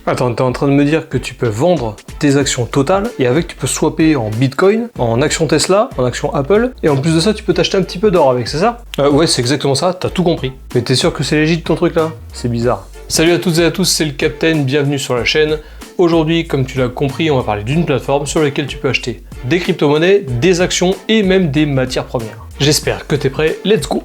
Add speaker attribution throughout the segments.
Speaker 1: Attends, t'es en train de me dire que tu peux vendre tes actions totales et avec tu peux swapper en Bitcoin, en actions Tesla, en actions Apple et en plus de ça tu peux t'acheter un petit peu d'or avec, c'est ça? Ouais, c'est exactement ça, t'as tout compris. Mais t'es sûr que c'est légit ton truc là? C'est bizarre. Salut à toutes et à tous, c'est le Captain, bienvenue sur la chaîne. Aujourd'hui, comme tu l'as compris, on va parler d'une plateforme sur laquelle tu peux acheter des crypto-monnaies, des actions et même des matières premières. J'espère que t'es prêt, let's go!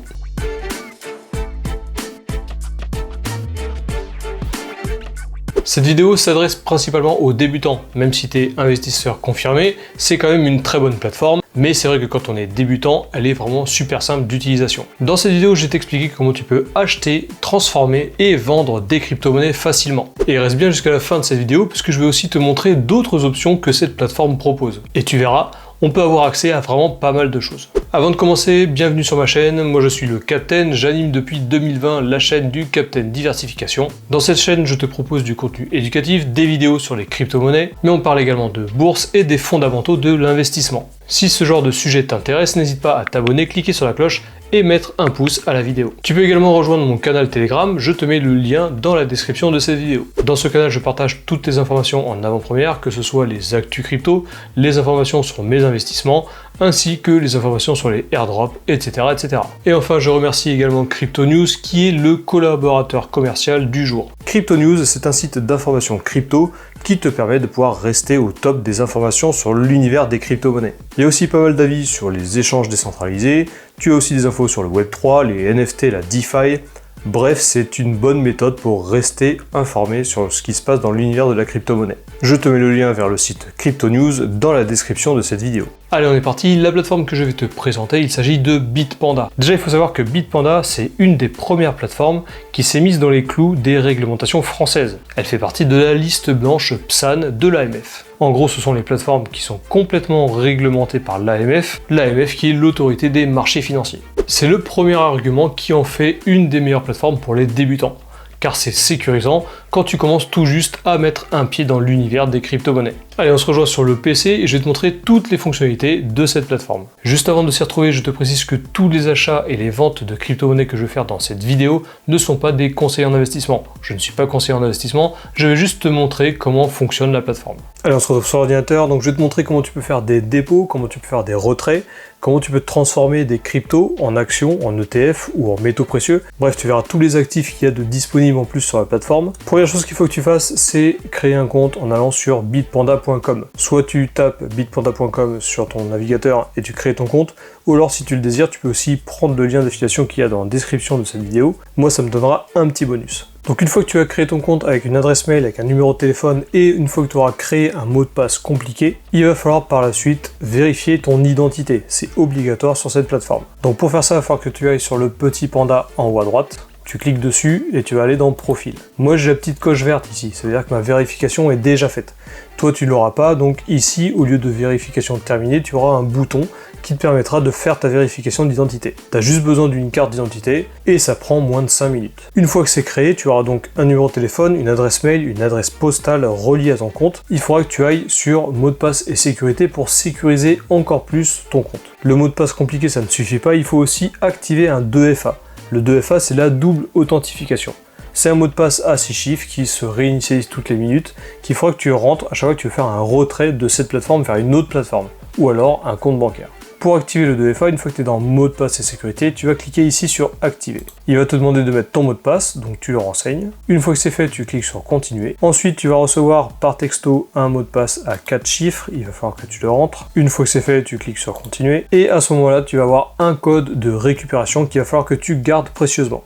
Speaker 1: Cette vidéo s'adresse principalement aux débutants, même si tu es investisseur confirmé, c'est quand même une très bonne plateforme, mais c'est vrai que quand on est débutant, elle est vraiment super simple d'utilisation. Dans cette vidéo, je vais t'expliquer comment tu peux acheter, transformer et vendre des crypto-monnaies facilement. Et reste bien jusqu'à la fin de cette vidéo, puisque je vais aussi te montrer d'autres options que cette plateforme propose. Et tu verras, on peut avoir accès à vraiment pas mal de choses. Avant de commencer, bienvenue sur ma chaîne, moi je suis le Captain, j'anime depuis 2020 la chaîne du Captain Diversification. Dans cette chaîne, je te propose du contenu éducatif, des vidéos sur les crypto-monnaies, mais on parle également de bourse et des fondamentaux de l'investissement. Si ce genre de sujet t'intéresse, n'hésite pas à t'abonner, cliquer sur la cloche et mettre un pouce à la vidéo. Tu peux également rejoindre mon canal Telegram, je te mets le lien dans la description de cette vidéo. Dans ce canal, je partage toutes les informations en avant-première, que ce soit les actus crypto, les informations sur mes investissements, ainsi que les informations sur les airdrops, etc. etc. Et enfin, je remercie également Crypto News, qui est le collaborateur commercial du jour. Crypto News, c'est un site d'information crypto qui te permet de pouvoir rester au top des informations sur l'univers des crypto-monnaies. Il y a aussi pas mal d'avis sur les échanges décentralisés, tu as aussi des infos sur le Web3, les NFT, la DeFi. Bref, c'est une bonne méthode pour rester informé sur ce qui se passe dans l'univers de la crypto-monnaie. Je te mets le lien vers le site Crypto News dans la description de cette vidéo. Allez, on est parti. La plateforme que je vais te présenter, il s'agit de Bitpanda. Déjà, il faut savoir que Bitpanda, c'est une des premières plateformes qui s'est mise dans les clous des réglementations françaises. Elle fait partie de la liste blanche PSAN de l'AMF. En gros, ce sont les plateformes qui sont complètement réglementées par l'AMF, l'AMF qui est l'autorité des marchés financiers. C'est le premier argument qui en fait une des meilleures plateformes pour les débutants, car c'est sécurisant quand tu commences tout juste à mettre un pied dans l'univers des crypto-monnaies. Allez, on se rejoint sur le PC et je vais te montrer toutes les fonctionnalités de cette plateforme. Juste avant de s'y retrouver, je te précise que tous les achats et les ventes de crypto-monnaies que je vais faire dans cette vidéo ne sont pas des conseils en investissement. Je ne suis pas conseiller en investissement, je vais juste te montrer comment fonctionne la plateforme. Allez, on se retrouve sur l'ordinateur, donc je vais te montrer comment tu peux faire des dépôts, comment tu peux faire des retraits, comment tu peux transformer des cryptos en actions, en ETF ou en métaux précieux. Bref, tu verras tous les actifs qu'il y a de disponibles en plus sur la plateforme. Première chose qu'il faut que tu fasses, c'est créer un compte en allant sur bitpanda.com. Soit tu tapes bitpanda.com sur ton navigateur et tu crées ton compte, ou alors si tu le désires, tu peux aussi prendre le lien d'affiliation qu'il y a dans la description de cette vidéo. Moi, ça me donnera un petit bonus. Donc une fois que tu as créé ton compte avec une adresse mail, avec un numéro de téléphone et une fois que tu auras créé un mot de passe compliqué, il va falloir par la suite vérifier ton identité. C'est obligatoire sur cette plateforme. Donc pour faire ça, il va falloir que tu ailles sur le petit panda en haut à droite. Tu cliques dessus et tu vas aller dans Profil. Moi j'ai la petite coche verte ici, ça veut dire que ma vérification est déjà faite. Toi tu ne l'auras pas, donc ici au lieu de vérification terminée, tu auras un bouton qui te permettra de faire ta vérification d'identité. Tu as juste besoin d'une carte d'identité et ça prend moins de 5 minutes. Une fois que c'est créé, tu auras donc un numéro de téléphone, une adresse mail, une adresse postale reliée à ton compte. Il faudra que tu ailles sur mot de passe et sécurité pour sécuriser encore plus ton compte. Le mot de passe compliqué, ça ne suffit pas, il faut aussi activer un 2FA. Le 2FA, c'est la double authentification. C'est un mot de passe à 6 chiffres qui se réinitialise toutes les minutes, qu'il faudra que tu rentres à chaque fois que tu veux faire un retrait de cette plateforme vers une autre plateforme, ou alors un compte bancaire. Pour activer le 2FA, une fois que tu es dans mot de passe et sécurité, tu vas cliquer ici sur activer. Il va te demander de mettre ton mot de passe, donc tu le renseignes. Une fois que c'est fait, tu cliques sur continuer. Ensuite, tu vas recevoir par texto un mot de passe à 4 chiffres, il va falloir que tu le rentres. Une fois que c'est fait, tu cliques sur continuer. Et à ce moment-là, tu vas avoir un code de récupération qu'il va falloir que tu gardes précieusement.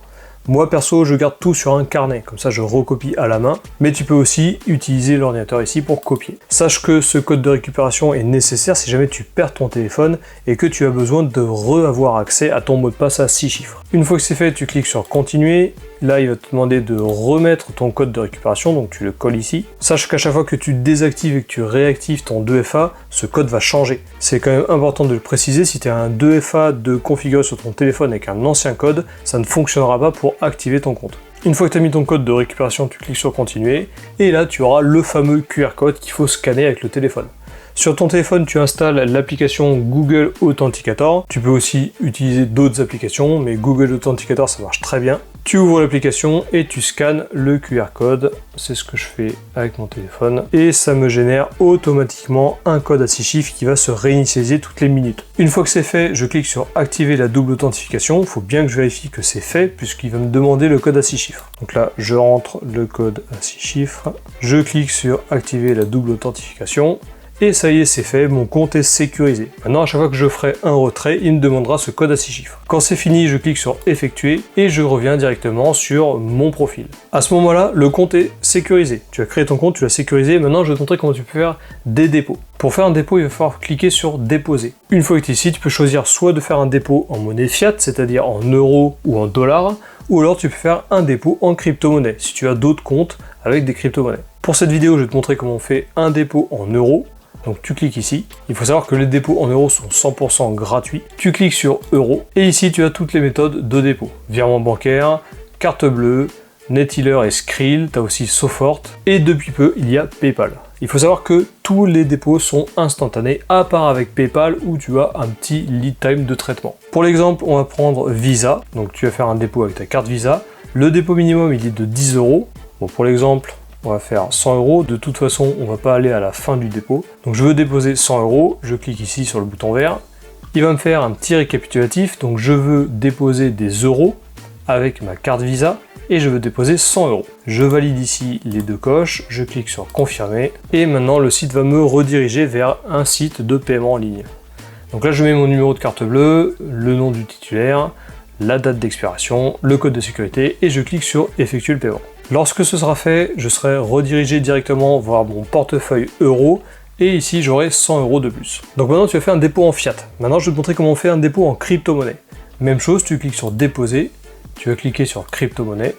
Speaker 1: Moi perso, je garde tout sur un carnet, comme ça je recopie à la main, mais tu peux aussi utiliser l'ordinateur ici pour copier. Sache que ce code de récupération est nécessaire si jamais tu perds ton téléphone et que tu as besoin de avoir accès à ton mot de passe à 6 chiffres. Une fois que c'est fait, tu cliques sur continuer. Là, il va te demander de remettre ton code de récupération, donc tu le colles ici. Sache qu'à chaque fois que tu désactives et que tu réactives ton 2FA, ce code va changer. C'est quand même important de le préciser, si tu as un 2FA de configuré sur ton téléphone avec un ancien code, ça ne fonctionnera pas pour activer ton compte. Une fois que tu as mis ton code de récupération, tu cliques sur continuer, et là tu auras le fameux QR code qu'il faut scanner avec le téléphone. Sur ton téléphone, tu installes l'application Google Authenticator. Tu peux aussi utiliser d'autres applications, mais Google Authenticator, ça marche très bien. Tu ouvres l'application et tu scannes le QR code. C'est ce que je fais avec mon téléphone. Et ça me génère automatiquement un code à 6 chiffres qui va se réinitialiser toutes les minutes. Une fois que c'est fait, je clique sur activer la double authentification. Il faut bien que je vérifie que c'est fait puisqu'il va me demander le code à 6 chiffres. Donc là, je rentre le code à 6 chiffres. Je clique sur activer la double authentification. Et ça y est, c'est fait, mon compte est sécurisé. Maintenant, à chaque fois que je ferai un retrait, il me demandera ce code à 6 chiffres. Quand c'est fini, je clique sur effectuer et je reviens directement sur mon profil. À ce moment-là, le compte est sécurisé. Tu as créé ton compte, tu l'as sécurisé. Maintenant, je vais te montrer comment tu peux faire des dépôts. Pour faire un dépôt, il va falloir cliquer sur déposer. Une fois que tu es ici, tu peux choisir soit de faire un dépôt en monnaie fiat, c'est-à-dire en euros ou en dollars, ou alors tu peux faire un dépôt en crypto-monnaie, si tu as d'autres comptes avec des crypto-monnaies. Pour cette vidéo, je vais te montrer comment on fait un dépôt en euros. Donc tu cliques ici, il faut savoir que les dépôts en euros sont 100% gratuits. Tu cliques sur euros et ici tu as toutes les méthodes de dépôt. Virement bancaire, carte bleue, Neteller et Skrill, tu as aussi Sofort et depuis peu il y a PayPal. Il faut savoir que tous les dépôts sont instantanés, à part avec PayPal où tu as un petit lead time de traitement. Pour l'exemple, on va prendre Visa, donc tu vas faire un dépôt avec ta carte Visa. Le dépôt minimum il est de 10 euros. Bon, pour l'exemple, on va faire 100 euros. De toute façon, on va pas aller à la fin du dépôt. Donc je veux déposer 100 euros. Je clique ici sur le bouton vert. Il va me faire un petit récapitulatif. Donc je veux déposer des euros avec ma carte Visa et je veux déposer 100 euros. Je valide ici les deux coches. Je clique sur confirmer et maintenant le site va me rediriger vers un site de paiement en ligne. Donc là, je mets mon numéro de carte bleue, le nom du titulaire, la date d'expiration, le code de sécurité et je clique sur effectuer le paiement. Lorsque ce sera fait, je serai redirigé directement vers mon portefeuille euros et ici j'aurai 100 euros de plus. Donc maintenant tu vas faire un dépôt en fiat. Maintenant je vais te montrer comment on fait un dépôt en crypto-monnaie. Même chose, tu cliques sur déposer, tu vas cliquer sur crypto-monnaie,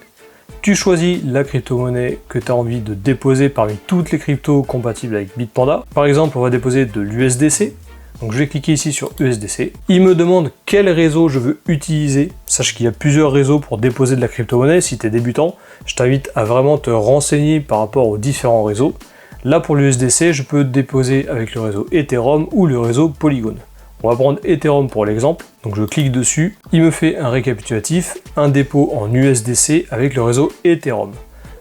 Speaker 1: tu choisis la crypto-monnaie que tu as envie de déposer parmi toutes les cryptos compatibles avec Bitpanda. Par exemple, on va déposer de l'USDC. Donc je vais cliquer ici sur USDC. Il me demande quel réseau je veux utiliser. Sache qu'il y a plusieurs réseaux pour déposer de la crypto-monnaie. Si tu es débutant, je t'invite à vraiment te renseigner par rapport aux différents réseaux. Là pour l'USDC, je peux déposer avec le réseau Ethereum ou le réseau Polygon. On va prendre Ethereum pour l'exemple. Donc je clique dessus. Il me fait un récapitulatif, un dépôt en USDC avec le réseau Ethereum.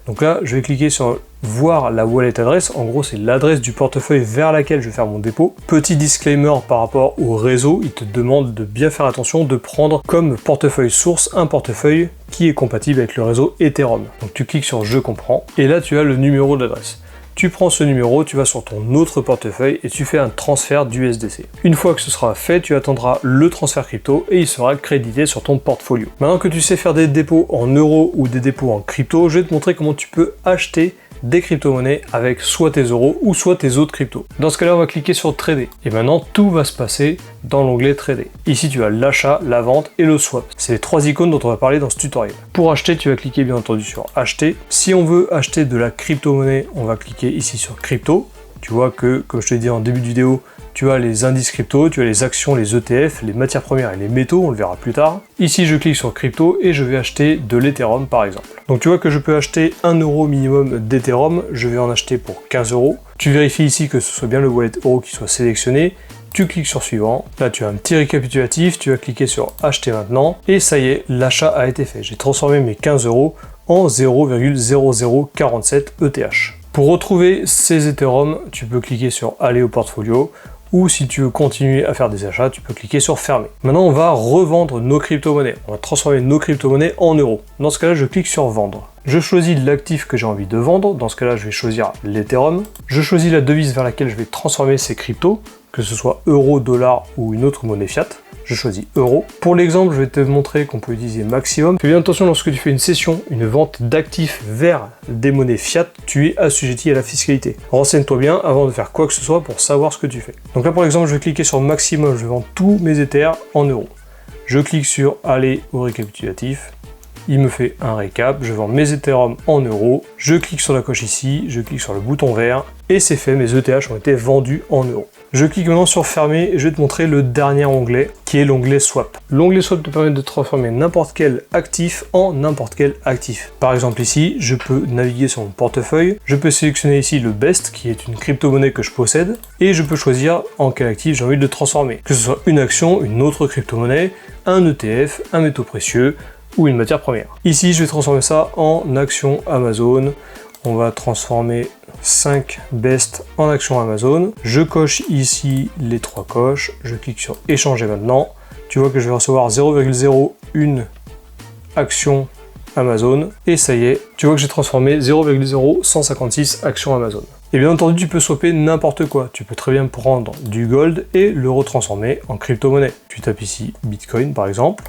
Speaker 1: Donc là, je vais cliquer sur voir la wallet adresse. En gros, c'est l'adresse du portefeuille vers laquelle je vais faire mon dépôt. Petit disclaimer par rapport au réseau, il te demande de bien faire attention de prendre comme portefeuille source un portefeuille qui est compatible avec le réseau Ethereum. Donc tu cliques sur je comprends et là tu as le numéro d'adresse. Tu prends ce numéro, tu vas sur ton autre portefeuille et tu fais un transfert d'USDC. Une fois que ce sera fait, tu attendras le transfert crypto et il sera crédité sur ton portfolio. Maintenant que tu sais faire des dépôts en euros ou des dépôts en crypto, je vais te montrer comment tu peux acheter des crypto-monnaies avec soit tes euros ou soit tes autres cryptos. Dans ce cas-là, on va cliquer sur trader. Et maintenant, tout va se passer dans l'onglet trader. Ici, tu as l'achat, la vente et le swap. C'est les trois icônes dont on va parler dans ce tutoriel. Pour acheter, tu vas cliquer bien entendu sur acheter. Si on veut acheter de la crypto-monnaie, on va cliquer ici sur crypto. Tu vois que, comme je te l'ai dit en début de vidéo, tu as les indices crypto, tu as les actions, les ETF, les matières premières et les métaux, on le verra plus tard. Ici, je clique sur crypto et je vais acheter de l'Ethereum par exemple. Donc tu vois que je peux acheter 1 euro minimum d'Ethereum, je vais en acheter pour 15 euros. Tu vérifies ici que ce soit bien le wallet euro qui soit sélectionné. Tu cliques sur suivant, là tu as un petit récapitulatif, tu vas cliquer sur acheter maintenant et ça y est, l'achat a été fait. J'ai transformé mes 15 euros en 0,0047 ETH. Pour retrouver ces Ethereum, tu peux cliquer sur aller au portfolio ou si tu veux continuer à faire des achats, tu peux cliquer sur fermer. Maintenant, on va revendre nos crypto-monnaies. On va transformer nos crypto-monnaies en euros. Dans ce cas-là, je clique sur vendre. Je choisis l'actif que j'ai envie de vendre. Dans ce cas-là, je vais choisir l'Ethereum. Je choisis la devise vers laquelle je vais transformer ces cryptos, que ce soit euro, dollar ou une autre monnaie fiat. Je choisis euro. Pour l'exemple, je vais te montrer qu'on peut utiliser maximum. Fais bien attention lorsque tu fais une cession, une vente d'actifs vers des monnaies fiat, tu es assujetti à la fiscalité. Renseigne-toi bien avant de faire quoi que ce soit pour savoir ce que tu fais. Donc là, par exemple, je vais cliquer sur maximum, je vais vendre tous mes Ethers en euros. Je clique sur aller au récapitulatif. il me fait un récap, je vends mes Ethereum en euros, je clique sur la coche ici, je clique sur le bouton vert, et c'est fait, mes ETH ont été vendus en euros. Je clique maintenant sur fermer et je vais te montrer le dernier onglet qui est l'onglet swap. L'onglet swap te permet de transformer n'importe quel actif en n'importe quel actif. Par exemple ici, je peux naviguer sur mon portefeuille, je peux sélectionner ici le BEST qui est une crypto-monnaie que je possède et je peux choisir en quel actif j'ai envie de le transformer. Que ce soit une action, une autre crypto-monnaie, un ETF, un métaux précieux ou une matière première. Ici, je vais transformer ça en action Amazon. On va transformer 5 BEST en action Amazon. Je coche ici les 3 coches. Je clique sur échanger maintenant. Tu vois que je vais recevoir 0,01 action Amazon. Et ça y est, tu vois que j'ai transformé 0,0156 actions Amazon. Et bien entendu, tu peux swapper n'importe quoi. Tu peux très bien prendre du gold et le retransformer en crypto-monnaie. Tu tapes ici Bitcoin par exemple.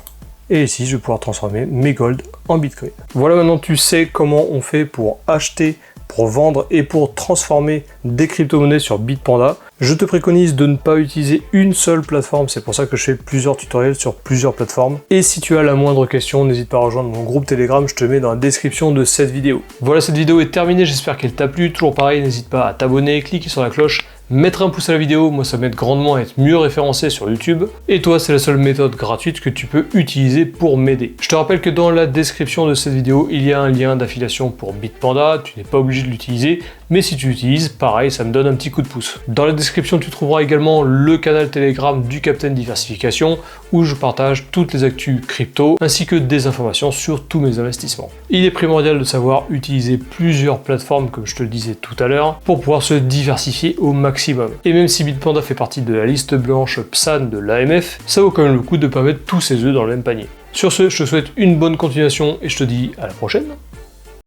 Speaker 1: Et ici, je vais pouvoir transformer mes gold en Bitcoin. Voilà, maintenant tu sais comment on fait pour acheter, pour vendre et pour transformer des crypto-monnaies sur Bitpanda. Je te préconise de ne pas utiliser une seule plateforme, c'est pour ça que je fais plusieurs tutoriels sur plusieurs plateformes. Et si tu as la moindre question, n'hésite pas à rejoindre mon groupe Telegram, je te le mets dans la description de cette vidéo. Voilà, cette vidéo est terminée, j'espère qu'elle t'a plu. Toujours pareil, n'hésite pas à t'abonner, cliquer sur la cloche, mettre un pouce à la vidéo, moi ça m'aide grandement à être mieux référencé sur YouTube. Et toi, c'est la seule méthode gratuite que tu peux utiliser pour m'aider. Je te rappelle que dans la description de cette vidéo, il y a un lien d'affiliation pour Bitpanda, tu n'es pas obligé de l'utiliser, mais si tu l'utilises, pareil, ça me donne un petit coup de pouce. Dans la description, tu trouveras également le canal Telegram du Captain Diversification, où je partage toutes les actus crypto, ainsi que des informations sur tous mes investissements. Il est primordial de savoir utiliser plusieurs plateformes, comme je te le disais tout à l'heure, pour pouvoir se diversifier au maximum. Et même si Bitpanda fait partie de la liste blanche PSAN de l'AMF, ça vaut quand même le coup de ne pas mettre tous ses œufs dans le même panier. Sur ce, je te souhaite une bonne continuation et je te dis à la prochaine.